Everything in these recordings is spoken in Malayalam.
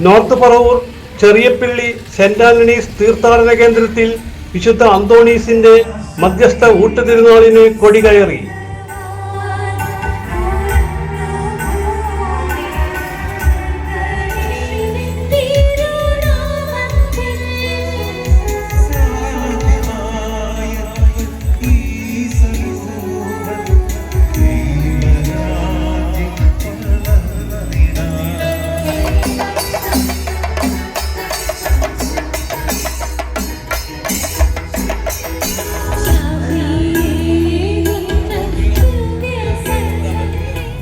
North Paravur Cheriyapalli Saint Antony's തീർത്ഥാടന കേന്ദ്രത്തിൽ വിശുദ്ധ അന്തോണീസിന്റെ മധ്യസ്ഥ ഊട്ടുതിരുനാളിന് കൊടി കയറി.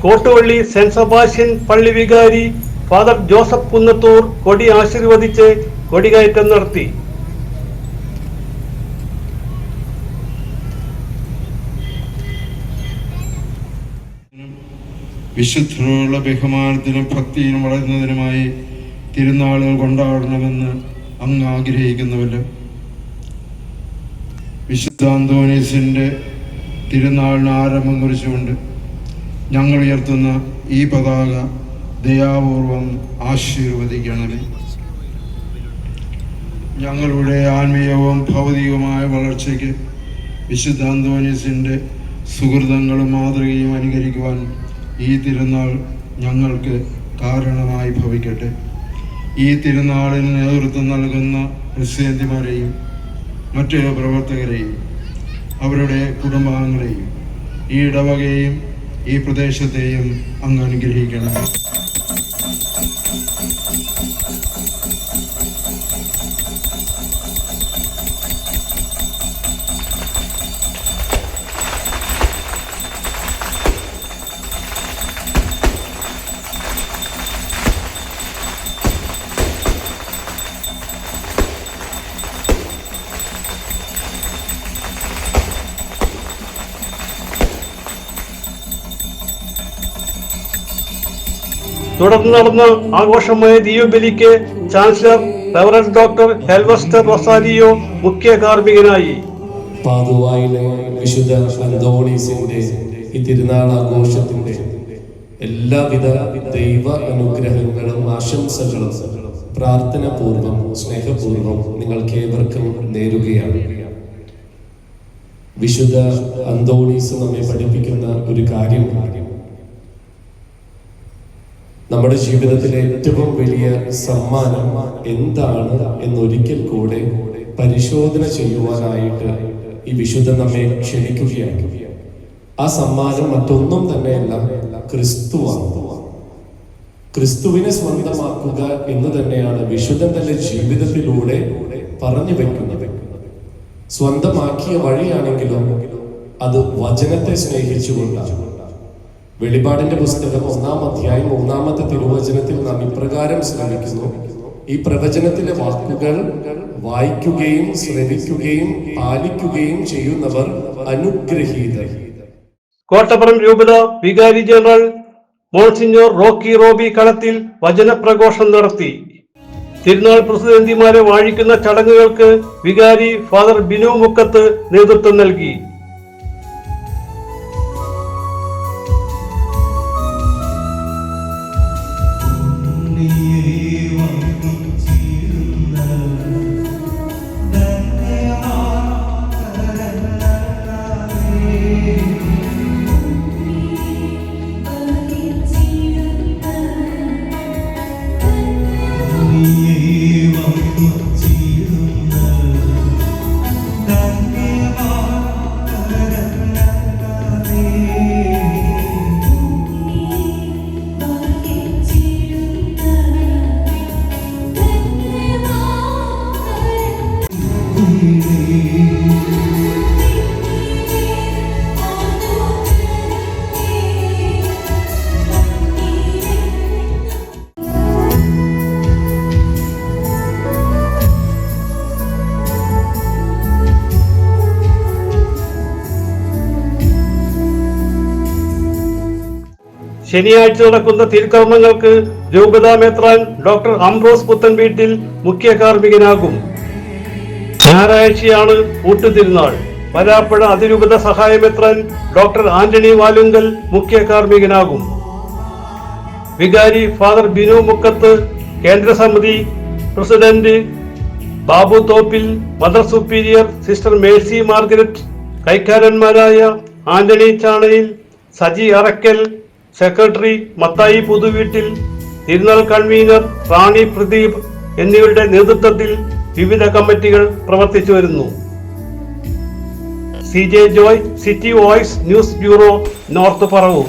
കോട്ടുവള്ളി സെന്റ് സെബാസ്റ്റ്യൻ പള്ളി വികാരി ഫാദർ ജോസഫ് കുന്നത്തൂർ കൊടി ആശീർവദിച്ച് കൊടികയറ്റം നടത്തി. വിശുദ്ധരോടുള്ള ബഹുമാനത്തിനും ഭക്തിയിലും വളരുന്നതിനുമായി തിരുനാളുകൾ കൊണ്ടാടണമെന്ന് അങ്ങ് ആഗ്രഹിക്കുന്നുവല്ലോ. വിശുദ്ധ അന്തോണീസിന്റെ തിരുനാളിന് ആരംഭം കുറിച്ചുകൊണ്ട് ഞങ്ങൾ ഉയർത്തുന്ന ഈ പതാക ദയാപൂർവം ആശീർവദിക്കണമേ. ഞങ്ങളുടെ ആത്മീയവും ഭൗതികവുമായ വളർച്ചയ്ക്ക് വിശുദ്ധ അന്തോണീസിന്റെ സുഹൃതങ്ങളും മാതൃകയും അനുകരിക്കുവാൻ ഈ തിരുനാൾ ഞങ്ങൾക്ക് കാരണമായി ഭവിക്കട്ടെ. ഈ തിരുനാളിന് നേതൃത്വം നൽകുന്ന ക്രിസ്ത്യാനിമാരെയും മറ്റ് പ്രവർത്തകരെയും അവരുടെ കുടുംബാംഗങ്ങളെയും ഈ ഇടവകയെയും ഈ പ്രദേശത്തെയും അങ്ങ് അനുഗ്രഹിക്കണം. തുടർന്ന് നടന്ന ആഘോഷമായ ദിയോബലിക്ക് ചാൻസലർ റവറൻഡ് ഡോക്ടർ ഹെൽവസ്റ്റർ റൊസാരിയോ മുഖ്യ കാർമ്മികനായി. പാതുവായിലെ വിശുദ്ധ അന്തോണീസിന്റെ ഈ തിരുനാൾ ആഘോഷത്തിന്റെ എല്ലാവിധ ദൈവ അനുഗ്രഹങ്ങളും ആശംസകളും പ്രാർത്ഥനാപൂർവം സ്നേഹപൂർവം നിങ്ങൾക്കേവർക്കും നേരുകയാണ്. വിശുദ്ധ അന്തോണീസ് നമ്മെ പഠിപ്പിക്കുന്ന ഒരു കാര്യം, നമ്മുടെ ജീവിതത്തിലെ ഏറ്റവും വലിയ സമ്മാനം എന്താണ് എന്നൊരിക്കൽ കൂടെ പരിശോധന ചെയ്യുവാനായിട്ട് ഈ വിശുദ്ധൻ നമ്മെ ക്ഷണിക്കുകയാണ്. ആ സമ്മാനം മറ്റൊന്നും തന്നെയല്ല, ക്രിസ്തുവാണ്. ക്രിസ്തുവിനെ സ്വന്തമാക്കുക എന്ന് തന്നെയാണ് വിശുദ്ധൻ തന്റെ ജീവിതത്തിലൂടെ പറഞ്ഞു വെക്കുന്നത്. സ്വന്തമാക്കിയ വഴിയാണെങ്കിലും അത് വചനത്തെ സ്നേഹിച്ചുകൊണ്ടാണ്. വെളിപാടിന്റെ പുസ്തകം 1-ാം അധ്യായം 3-ാമത്തെ തിരുവചനത്തിൽ നാം ഇപ്രകാരം ശ്രമിക്കുന്നു: ഈ പ്രവചനത്തിലെ വാക്കുകൾ വായിക്കുകയും ശ്രവിക്കുകയും പാലിക്കുകയും ചെയ്യുന്നവർ അനുഗ്രഹീതർ. കോട്ടപ്പുറം രൂപത വികാരി ജനറൽ മോൺസിഞ്ഞോർ റോക്കി റോബി കളത്തിൽ വചനപ്രഘോഷം നടത്തി. തിരുനാൾ പ്രസിഡന്റിമാരെ വാഴിക്കുന്ന ചടങ്ങുകൾക്ക് വികാരി ഫാദർ ബിനു മുക്കത്ത് നേതൃത്വം നൽകി. ശനിയാഴ്ച നടക്കുന്ന തിരുക്കർമ്മങ്ങൾക്ക് രൂപതാ മെത്രാൻ ഡോക്ടർ അംബ്രോസ് പുത്തൻവീട്ടിൽ മുഖ്യ കാർമ്മികനാകും. ഞായറാഴ്ചയാണ് ഊട്ടുതിരുനാൾ. വരാപ്പുഴ അതിരൂപത സഹായ മെത്രാൻ ഡോക്ടർ ആന്റണി വാലുങ്കൽ മുഖ്യ കാർമ്മികനാകും. വികാരി ഫാദർ ബിനു മുക്കത്ത് കേന്ദ്ര സമിതി president Babu Thoppil, mother superior sister Mercy Margaret, കൈക്കാരന്മാരായ ആന്റണി ചാണയിൽ, സജി അറക്കൽ, സെക്രട്ടറി മത്തായി പുതുവീട്ടിൽ, തിരുനാൾ കൺവീനർ റാണി പ്രദീപ് എന്നിവരുടെ നേതൃത്വത്തിൽ വിവിധ കമ്മിറ്റികൾ പ്രവർത്തിച്ചു വരുന്നു. CJ Joy, city voice news bureau, north Paravur.